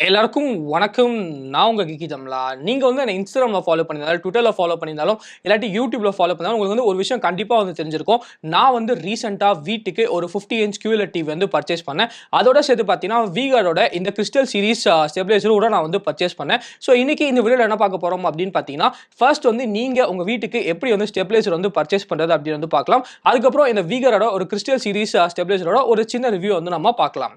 எல்லாருக்கும் வணக்கம். நான் உங்க கிக்கி ஜம்லா. நீங்க வந்து என்ன இன்ஸ்டாகிராம்ல ஃபாலோ பண்ணியிருந்தாலும், ட்விட்டர்ல ஃபாலோ பண்ணியிருந்தாலும், இல்லாட்டி யூடியூப்ல ஃபாலோ பண்ணாலும் உங்களுக்கு வந்து ஒரு விஷயம் கண்டிப்பா வந்து தெரிஞ்சிருக்கும். நான் வந்து ரீசெண்டா வீட்டுக்கு ஒரு 50 இன்ச் QLED டிவி வந்து பர்ச்சேஸ் பண்ணேன். அதோட சேர்த்து பார்த்தீங்கன்னா, V-Guardோட இந்த கிறிஸ்டல் சீரிஸ் ஸ்டெபிலைசர் கூட நான் வந்து பர்ச்சேஸ் பண்ணேன். ஸோ இன்னைக்கு இந்த வீடியோல என்ன பார்க்க போறோம் அப்படின்னு பார்த்தீங்கன்னா, ஃபர்ஸ்ட் வந்து நீங்க உங்க வீட்டுக்கு எப்படி வந்து ஸ்டெபிலைசர் வந்து பர்ச்சேஸ் பண்றது அப்படின்னு வந்து பார்க்கலாம். அதுக்கப்புறம் இந்த V-Guardோட ஒரு கிறிஸ்டல் சீரிஸ் ஸ்டெபிலைசரோட ஒரு சின்ன ரிவ்யூ வந்து நம்ம பார்க்கலாம்.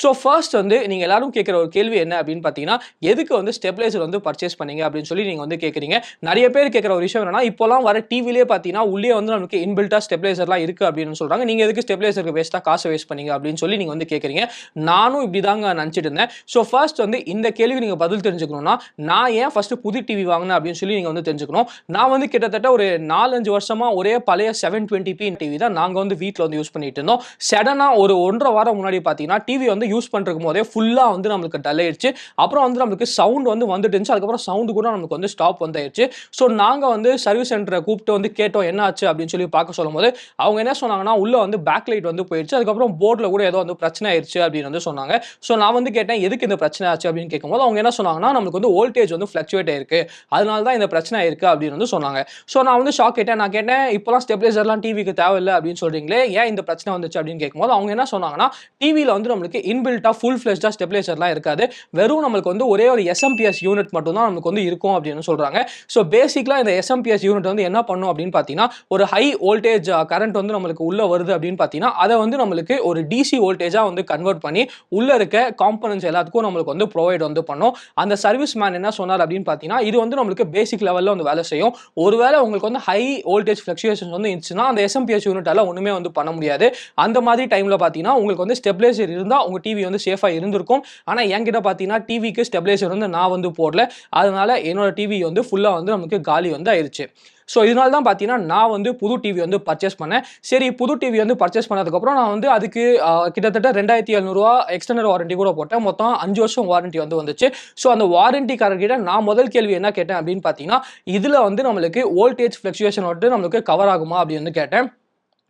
ஸோ ஃபர்ஸ்ட் வந்து நீங்க எல்லாரும் கேட்கிற ஒரு கேள்வி என்ன அப்படின்னு பார்த்தீங்கன்னா, எதுக்கு வந்து ஸ்டெபிலைசர் வந்து பர்ச்சேஸ் பண்ணீங்க அப்படின்னு சொல்லி நீங்க வந்து கேட்குறீங்க. நிறைய பேர் கேட்குற ஒரு விஷயம் என்னன்னா, இப்போலாம் வர டிவிலேயே பார்த்தீங்கன்னா உள்ளே வந்து நமக்கு இன்பில்ட்டா ஸ்டெபிலைசர்லாம் இருக்கு அப்படின்னு சொல்றாங்க. நீங்க எதுக்கு ஸ்டெபிலைசருக்கு வேஸ்ட்டா காசு வேஸ்ட் பண்ணீங்க அப்படின்னு சொல்லி நீங்க வந்து கேட்குறீங்க. நானும் இப்படிதாங்க நினச்சிட்டு இருந்தேன். ஸோ ஃபர்ஸ்ட் வந்து இந்த கேள்வி நீங்க பதில் தெரிஞ்சுக்கணும்னா, நான் ஏன் ஃபர்ஸ்ட் புது டிவி வாங்கினேன் அப்படின்னு சொல்லி நீங்க வந்து தெரிஞ்சுக்கணும். நான் வந்து கிட்டத்தட்ட ஒரு 4-5 வருஷமா ஒரே பழைய 720p டிவி தான் நாங்க வந்து வீட்டில் வந்து யூஸ் பண்ணிட்டு இருந்தோம். சடனா ஒரு 1.5 வாரம் முன்னாடி பார்த்தீங்கன்னா டிவி வந்து யூஸ் பண்றதுக்கு போதே ஃபுல்லா வந்து நமக்கு டல் ஆயிடுச்சு. அப்புறம் வந்து நமக்கு சவுண்ட் வந்து வந்துட்டு இருந்துச்சு. அதுக்கப்புறம் சவுண்ட் கூட நமக்கு வந்து ஸ்டாப் வந்து ஆயிடுச்சு. ஸோ நாங்க வந்து சர்வீஸ் சென்டரை கூப்பிட்டு வந்து கேட்டோம் என்ன ஆச்சு அப்படின்னு சொல்லி பார்க்க சொல்லும்போது அவங்க என்ன சொன்னாங்கன்னா, உள்ள வந்து பேக் லைட் வந்து போயிடுச்சு. அதுக்கப்புறம் போர்டில் கூட ஏதோ வந்து பிரச்சனை ஆயிடுச்சு அப்படின்னு வந்து சொன்னாங்க. ஸோ நான் வந்து கேட்டேன் எதுக்கு இந்த பிரச்சனை ஆச்சு அப்படின்னு கேட்கும்போது அவங்க என்ன சொன்னாங்கன்னா, நமக்கு வந்து வோல்டேஜ் வந்து ஃபிளக்சுவேட் ஆயிருக்கு, அதனால தான் இந்த பிரச்சனை ஆயிருக்கு அப்படின்னு வந்து சொன்னாங்க. ஸோ நான் வந்து ஷாக் கேட்டேன். நான் கேட்டேன் இப்போலாம் ஸ்டெபிலைசர்லாம் டிவிக்கு தேவையில்லை அப்படின்னு சொல்றீங்களே, ஏன் இந்த பிரச்சனை வந்துச்சு அப்படின்னு கேட்கும்போது அவங்க என்ன சொன்னாங்கன்னா, டிவியில் வந்து நம்மளுக்கு இன்பில்ட்டா ஃபுல் ஃபிளெஜ்டா ஸ்டெபிலைசர்லாம் இருக்காது. வெறும் நம்மளுக்கு வந்து ஒரே ஒரு SMPS யூனிட் மட்டும் தான் நமக்கு வந்து இருக்கும் அப்படின்னு சொல்றாங்க. ஸோ பேசிக்கலா இந்த SMPS யூனிட் வந்து என்ன பண்ணும் அப்படின்னு பார்த்தீங்கன்னா, ஒரு ஹை வோல்டேஜ் கரண்ட் வந்து நம்மளுக்கு உள்ள வருது அப்படின்னு பார்த்தீங்கன்னா, அதை வந்து நம்மளுக்கு ஒரு DC வோல்டேஜா வந்து கன்வெர்ட் பண்ணி உள்ள இருக்க காம்போனன்ட்ஸ் எல்லாத்துக்கும் நம்மளுக்கு வந்து ப்ரொவைட் வந்து பண்ணும். அந்த சர்வீஸ் மேன் என்ன சொன்னார் அப்படின்னு பார்த்தீங்கன்னா, இது வந்து நம்மளுக்கு பேசிக் லெவலில் வந்து வேலை செய்யும். ஒருவேளை உங்களுக்கு வந்து ஹை வோல்டேஜ் ஃபிளக்சுவேஷன் வந்து இருந்துச்சுன்னா அந்த SMPS யூனிட்டால ஒண்ணுமே வந்து பண்ண முடியாது. அந்த மாதிரி டைம்ல பார்த்தீங்கன்னா உங்களுக்கு வந்து ஸ்டெபிலைசர் இருந்தா உங்க டிவி வந்து சேஃபா இருந்திருக்கும். ஆனா என்கிட்ட பார்த்தீங்கன்னா டிவிக்கு ஸ்டெபிலைசர் வந்து நான் வந்து போடல. அதனால என்னோட டிவி வந்து ஃபுல்லா வந்து நமக்கு காலி வந்து ஆயிருச்சு. ஸோ இதனால தான் பார்த்தீங்கன்னா நான் வந்து புது டிவி வந்து பர்ச்சேஸ் பண்ணேன். சரி புது டிவி வந்து பர்ச்சேஸ் பண்ணதுக்கப்புறம் நான் வந்து அதுக்கு கிட்டத்தட்ட ரூ. 2700 எக்ஸ்டர்னல் வாரண்டி கூட போட்டேன். மொத்தம் 5 வருஷம் வாரண்டி வந்து வந்துச்சு. ஸோ அந்த வாரண்டிக்காரர்கிட்ட நான் முதல் கேள்வி என்ன கேட்டேன் அப்படின்னு பார்த்தீங்கன்னா, இதில் வந்து நம்மளுக்கு வோல்டேஜ் ஃபிளக்சுவேஷன் வந்து நம்மளுக்கு கவர் ஆகுமா அப்படின்னு வந்து கேட்டேன்.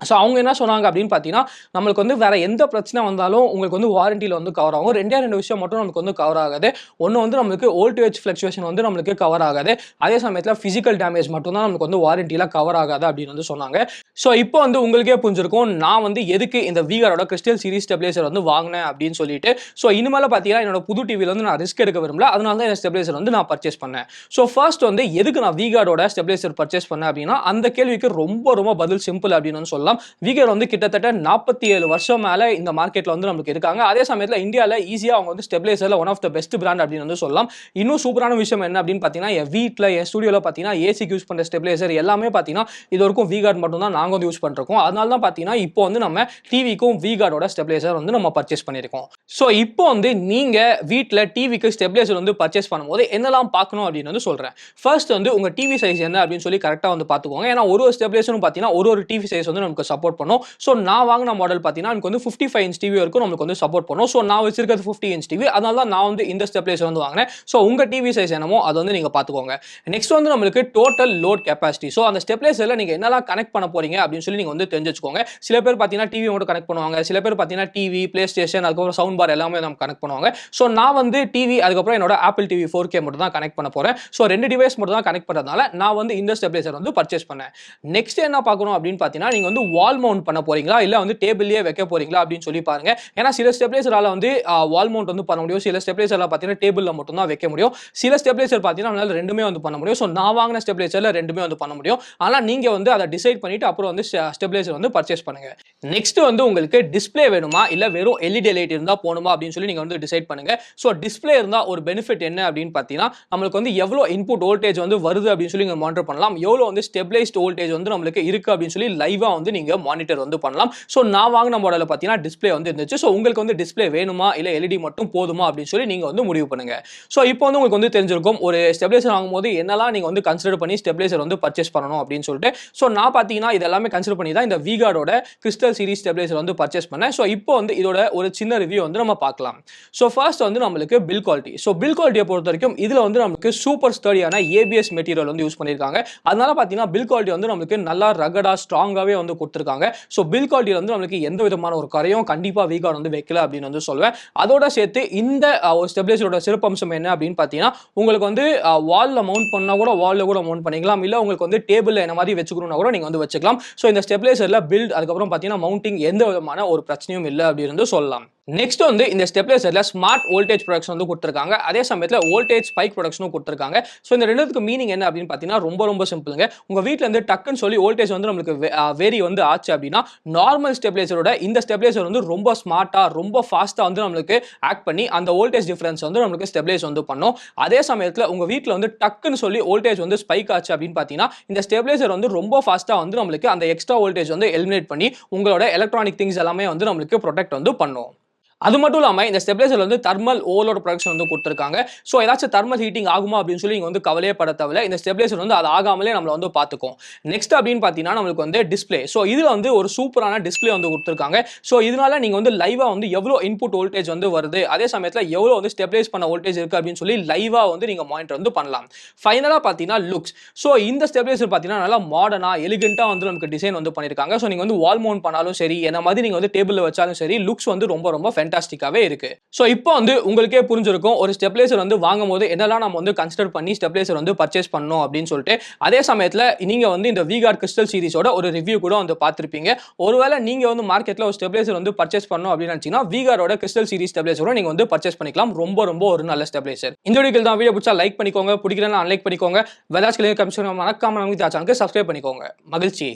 ஸோ அவங்க என்ன சொன்னாங்க அப்படின்னு பார்த்தீங்கன்னா, நம்மளுக்கு வந்து வேற எந்த பிரச்சனை வந்தாலும் உங்களுக்கு வந்து வாரண்டியில் வந்து கவர் ஆகும். 2 விஷயம் மட்டும் நமக்கு வந்து கவர் ஆகாது. ஒன்று வந்து நம்மளுக்கு வோல்டேஜ் ஃபிளக்சுவேஷன் வந்து நம்மளுக்கு கவர் ஆகாது. அதே சமயத்தில் ஃபிசிக்கல் டேமேஜ் மட்டும் தான் நமக்கு வந்து வாரண்டியில் கவர் ஆகாது அப்படின்னு வந்து சொன்னாங்க. ஸோ இப்போ வந்து உங்களுக்கே புரிஞ்சிருக்கும் நான் வந்து எதுக்கு இந்த V-Guardோட கிறிஸ்டல் சீரிஸ் ஸ்டெபிலைசர் வந்து வாங்கினேன் அப்படின்னு சொல்லிட்டு. ஸோ இனிமேல் பார்த்தீங்கன்னா என்னோட புது டிவியில் வந்து நான் ரிஸ்க் எடுக்க விரும்பல. அதனால தான் இந்த ஸ்டெபிலைசர் வந்து நான் பர்ச்சேஸ் பண்ணேன். ஸோ ஃபர்ஸ்ட் வந்து எதுக்கு நான் V-Guardோட ஸ்டெபிலைசர் பர்ச்சேஸ் பண்ணேன் அப்படின்னா, அந்த கேள்விக்கு ரொம்ப பதில் சிம்பிள் அப்படின்னு வந்து சொல்லலாம். V-Guard வந்து கிட்டத்தட்ட 47 வருஷம் மேல இந்த மார்க்கெட்ல வந்து நமக்கு இருக்காங்க. அதே சமயத்துல இந்தியால ஈஸியா அவங்க வந்து ஸ்டெபிலைசர்ல one of the best brand அப்படின்னு வந்து சொல்லலாம். இன்னும் சூப்பரான விஷயம் என்ன அப்படின்னு பார்த்தீங்கன்னா, என் வீட்டில் என் ஸ்டுடியோல பார்த்தீங்கன்னா ஏசிக்கு யூஸ் பண்ற ஸ்டெபிலைசர் எல்லாமே பார்த்தீங்கன்னா இது வரைக்கும் V-Guard மட்டும் தான் நாங்க வந்து யூஸ் பண்ணிருக்கோம். அதனால தான் பார்த்தீங்கன்னா இப்போ வந்து நம்ம டிவிக்கும் V-Guardோட ஸ்டெபிலைசர் வந்து நம்ம பர்ச்சேஸ் பண்ணிருக்கோம். ஸோ இப்போ வந்து நீங்க வீட்டில் டிவிக்கு ஸ்டெபிலைசர் வந்து பர்ச்சேஸ் பண்ணும்போது என்னெல்லாம் பார்க்கணும் அப்படின்னு வந்து சொல்றேன். ஃபர்ஸ்ட் வந்து உங்க டிவி சைஸ் என்ன அப்படின்னு சொல்லி கரெக்டா வந்து பார்த்துக்கோங்க. ஏன்னா ஒரு ஸ்டெபிலைசரும் பார்த்தீங்கன்னா ஒரு டிவி சைஸ் வந்து நமக்கு சப்போர்ட் பண்ணும். ஸோ நான் வாங்கின மாடல் பார்த்தீங்கன்னா எனக்கு வந்து 55 இன்ச் டிவி வரைக்கும் நமக்கு வந்து சப்போர்ட் பண்ணும். ஸோ நான் வச்சிருக்கிறது 50 இன்ச் டிவி. அதனால தான் நான் வந்து இந்த ஸ்டெபிலைசர் வந்து வாங்கினேன். ஸோ உங்க டிவி சைஸ் என்னமோ அதை வந்து நீங்க பார்த்துக்கோங்க. நெக்ஸ்ட் வந்து நம்மளுக்கு டோட்டல் லோட் கெப்பாசிட்டி. ஸோ அந்த ஸ்டெபிலைசர்ல நீங்க என்னெல்லாம் கனெக்ட் பண்ண போறீங்க அப்படின்னு சொல்லி நீங்க வந்து தெரிஞ்சு வச்சுக்கோங்க. சில பேர் பார்த்தீங்கன்னா டிவி மட்டும் கனெக்ட் பண்ணுவாங்க. சில பேர் பார்த்தீங்கன்னா டிவி, பிளே ஸ்டேஷன், அதுக்கப்புறம் சவுண்ட் பார் எல்லாமே நம்ம கனெக்ட் பண்ணுவாங்க. ஸோ நான் வந்து டிவி அதுக்கப்புறம் என்னோட ஆப்பிள் டிவி 4K மட்டும் தான் கனெக்ட் பண்ண போறேன். ஸோ 2 டிவைஸ் மட்டும் தான் கனெக்ட் பண்றதுனால நான் வந்து இந்த ஸ்டெபிலைசர் வந்து பர்ச்சேஸ் பண்ணேன். நெக்ஸ்ட் என்ன பார்க்கணும் அப்படின்னு பார்த்தீங்கன்னா, நீங்க வந்து வால் மவுண்ட் பண்ண போறீங்களா இல்ல வந்து டேபிள்லயே வைக்க போறீங்களா அப்படின்னு சொல்லி பாருங்க. ஏன்னா சில ஸ்டெபிலைசரால வந்து வால் மவுண்ட் வந்து பண்ண முடியும். சில ஸ்டெபிலைசர்ல பார்த்தீங்கன்னா டேபிள்ல மட்டும் தான் வைக்க முடியும். சில ஸ்டெபிலைசர் பார்த்தீங்கன்னா நம்மளால ரெண்டுமே வந்து பண்ண முடியும். ஸோ நான் வாங்கின ஸ்டெபிலைசர்ல ரெண்டுமே வந்து பண்ண முடியும். ஆனா நீங்க வந்து அதை டிசைட் பண்ணிட்டு அப்புறம் வந்து ஸ்டெபிலைசர் வந்து பர்ச்சேஸ் பண்ணுங்க. நெக்ஸ்ட் வந்து உங்களுக்கு டிஸ்ப்ளே வேணுமா இல்ல வெறும் LED லைட் இருந்தா போணுமா அப்படின்னு சொல்லி நீங்க வந்து டிசைட் பண்ணுங்க. ஸோ டிஸ்ப்ளே இருந்தா ஒரு பெனிஃபிட் என்ன அப்படின்னு பார்த்தீங்கன்னா, நம்மளுக்கு வந்து எவ்வளவு இன்புட் வோல்டேஜ் வந்து வருது அப்படின்னு சொல்லி நீங்க மானிட்டர் பண்ணலாம். எவ்வளவு வந்து ஸ்டெபிலைஸ்ட் வோல்டேஜ் வந்து நம்மளுக்கு இருக்கு அப்படின்னு சொல்லி லைவா வந்து நீங்க மானிட்டர் வந்து பண்ணலாம். ஸோ நான் வாங்கின மாடலில் பார்த்தீங்கன்னா டிஸ்ப்ளே வந்து இருந்துச்சு. ஸோ உங்களுக்கு வந்து டிஸ்ப்ளே வேணுமா இல்லை LED மட்டும் போதுமா அப்படின்னு சொல்லி நீங்கள் வந்து முடிவு பண்ணுங்க. ஸோ இப்போ வந்து உங்களுக்கு வந்து தெரிஞ்சிருக்கும் ஒரு ஸ்டெபிலைசர் வாங்கும்போது என்னெல்லாம் நீங்கள் வந்து கன்சிடர் பண்ணி ஸ்டெபிலைசர் வந்து பர்ச்சேஸ் பண்ணணும் அப்படின்னு சொல்லிட்டு. ஸோ நான் பார்த்தீங்கன்னா இது எல்லாமே கன்சிடர் பண்ணி தான் இந்த V-Guardோட கிறிஸ்டல் சீரிஸ் ஸ்டெபிலைசர் வந்து பர்ச்சேஸ் பண்ணேன். ஸோ இப்போ வந்து இதோட ஒரு சின்ன ரிவ்யூ வந்து நம்ம பார்க்கலாம். ஸோ ஃபர்ஸ்ட் வந்து நம்மளுக்கு பில் குவாலிட்டி. ஸோ பில் குவாலிட்டியை பொறுத்த வரைக்கும் இதில் வந்து நமக்கு சூப்பர் ஸ்டடியான ABS மெட்டீரியல் வந்து யூஸ் பண்ணியிருக்காங்க. அதனால பார்த்தீங்கன்னா பில் குவாலிட்டி வந்து நமக்கு நல்லா ரகடா ஸ்ட்ராங்காகவே வந்து கொடுத்துருக்காங்க. ஸோ பில் குவாலிட்டியில் வந்து நம்மளுக்கு எந்த விதமான ஒரு குறையும் கண்டிப்பாக V-Guard வந்து வைக்கல அப்படின்னு வந்து சொல்லுவேன். அதோட சேர்த்து இந்த ஒரு ஸ்டெபிலைசரோட சிறப்பம்சம் என்ன அப்படின்னு பார்த்தீங்கன்னா, உங்களுக்கு வந்து வாலில் மவுண்ட் பண்ணால் கூட வாலில் கூட மவுண்ட் பண்ணிக்கலாம். இல்லை உங்களுக்கு வந்து டேபிளில் என்ன மாதிரி வச்சுக்கணும்னா கூட நீங்கள் வந்து வச்சுக்கலாம். ஸோ இந்த ஸ்டெபிலைசரில் பில்ட் அதுக்கப்புறம் பார்த்தீங்கன்னா மவுண்டிங் எந்த விதமான ஒரு பிரச்சனையும் இல்லை அப்படின்னு சொல்லலாம். நெக்ஸ்ட் வந்து இந்த ஸ்டெபிலைசர்ல ஸ்மார்ட் வோல்டேஜ் ப்ரொடக்ஷன் வந்து கொடுத்துருக்காங்க. அதே சமயத்தில் வோல்டேஜ் ஸ்பைக் ப்ரொடக்ஷனும் கொடுத்துருக்காங்க. ஸோ இந்த ரெண்டுத்துக்கு மீனிங் என்ன அப்படின்னு பார்த்தீங்கன்னா ரொம்ப சிம்பிளுங்க. உங்க வீட்டில் இருந்து டக்குன்னு சொல்லி வோல்டேஜ் வந்து நம்மளுக்கு வேரி வந்து ஆச்சு அப்படின்னா நார்மல் ஸ்டெபிலைசரோட இந்த ஸ்டெபிலைசர் வந்து ரொம்ப ஸ்மார்ட்டா ரொம்ப ஃபாஸ்ட்டாக வந்து நம்மளுக்கு ஆக்ட் பண்ணி அந்த வோல்டேஜ் டிஃபரன்ஸ் வந்து நம்மளுக்கு ஸ்டெபிலைஸ் வந்து பண்ணும். அதே சமயத்தில் உங்க வீட்டில் வந்து டக்குன்னு சொல்லி வோல்டேஜ் வந்து ஸ்பைக் ஆச்சு அப்படின்னு பார்த்தீங்கன்னா இந்த ஸ்டெபிலைசர் வந்து ரொம்ப ஃபாஸ்ட்டாக வந்து நம்மளுக்கு அந்த எக்ஸ்ட்ரா வோல்டேஜ் வந்து எலிமினேட் பண்ணி உங்களோட எலக்ட்ரானிக் திங்ஸ் எல்லாமே வந்து நம்மளுக்கு ப்ரொடெக்ட் வந்து பண்ணும். அது மட்டும் இல்லாமல் இந்த ஸ்டெபிலைசர் வந்து தெர்மல் ஓவர்லோட் ப்ரொடக்ஷன் வந்து கொடுத்துருக்காங்க. ஸோ ஏதாச்சும் தெர்மல் ஹீட்டிங் ஆகுமா அப்படின்னு சொல்லி நீங்கள் வந்து கவலையே பட தேவையில்ல. இந்த ஸ்டெபிலைசர் வந்து அது ஆகாமலே நம்மளை வந்து பார்த்துக்கும். நெக்ஸ்ட் அப்படின்னு பார்த்தீங்கன்னா நம்மளுக்கு வந்து டிஸ்பிளே. ஸோ இதில் வந்து ஒரு சூப்பரான டிஸ்பிளே வந்து கொடுத்துருக்காங்க. ஸோ இதனால நீங்கள் வந்து லைவாக வந்து எவ்வளோ இன்புட் வோல்டேஜ் வந்து வருது, அதே சமயத்தில் எவ்வளோ வந்து ஸ்டெபிலைஸ் பண்ண வோல்டேஜ் இருக்குது அப்படின்னு சொல்லி லைவாக வந்து நீங்கள் மானிட்டர் வந்து பண்ணலாம். ஃபைனலாக பார்த்தீங்கன்னா லுக்ஸ். ஸோ இந்த ஸ்டெபிலைசர் பார்த்தீங்கன்னா நல்லா மாடர்னாக எலிகென்ட்டாக வந்து நமக்கு டிசைன் வந்து பண்ணியிருக்காங்க. ஸோ நீங்கள் வந்து வால் மவுண்ட் பண்ணாலும் சரி, என்ன மாதிரி நீங்கள் வந்து டேபிளில் வச்சாலும் சரி, லுக்ஸ் வந்து ரொம்ப ஃபேண்டாஸ்டிக்காவே இருக்கு. சோ இப்போ வந்து உங்களுக்கே புரிஞ்சிருக்கும் ஒரு ஸ்டெபிலைசர் வந்து வாங்கும்போது என்னெல்லாம் நம்ம வந்து கன்சிடர் பண்ணி ஸ்டெபிலைசர் வந்து பர்ச்சேஸ் பண்ணணும் அப்படின்னு சொல்லிட்டு. அதே சமயத்துல நீங்க வந்து இந்த V-Guard கிறிஸ்டல் சீரிஸோட ஒரு ரிவ்யூ கூட வந்து பார்த்திருப்பீங்க. ஒருவேளை நீங்க வந்து மார்க்கெட்ல ஒரு ஸ்டெபிலைசர் வந்து பர்ச்சேஸ் பண்ணணும் அப்படின்னு நினைச்சீங்கன்னா V-Guard கிறிஸ்டல் சீரிஸ் ஸ்டெபிலைசரோட நீங்க வந்து பர்ச்சேஸ் பண்ணிக்கலாம். ரொம்ப ஒரு நல்ல ஸ்டெபிலைசர். இந்த வீடியோக்கு தான் வீடியோ பிடிச்சா லைக் பண்ணிக்கோங்க, பிடிக்கலன்னா அன்லைக் பண்ணிக்கோங்க. வெலாஸ்கிலே கமிஷன் மறக்காம நம்ம சேனலுக்கு சப்ஸ்கிரைப் பண்ணிக்கோங்க. மகிழ்ச்சி.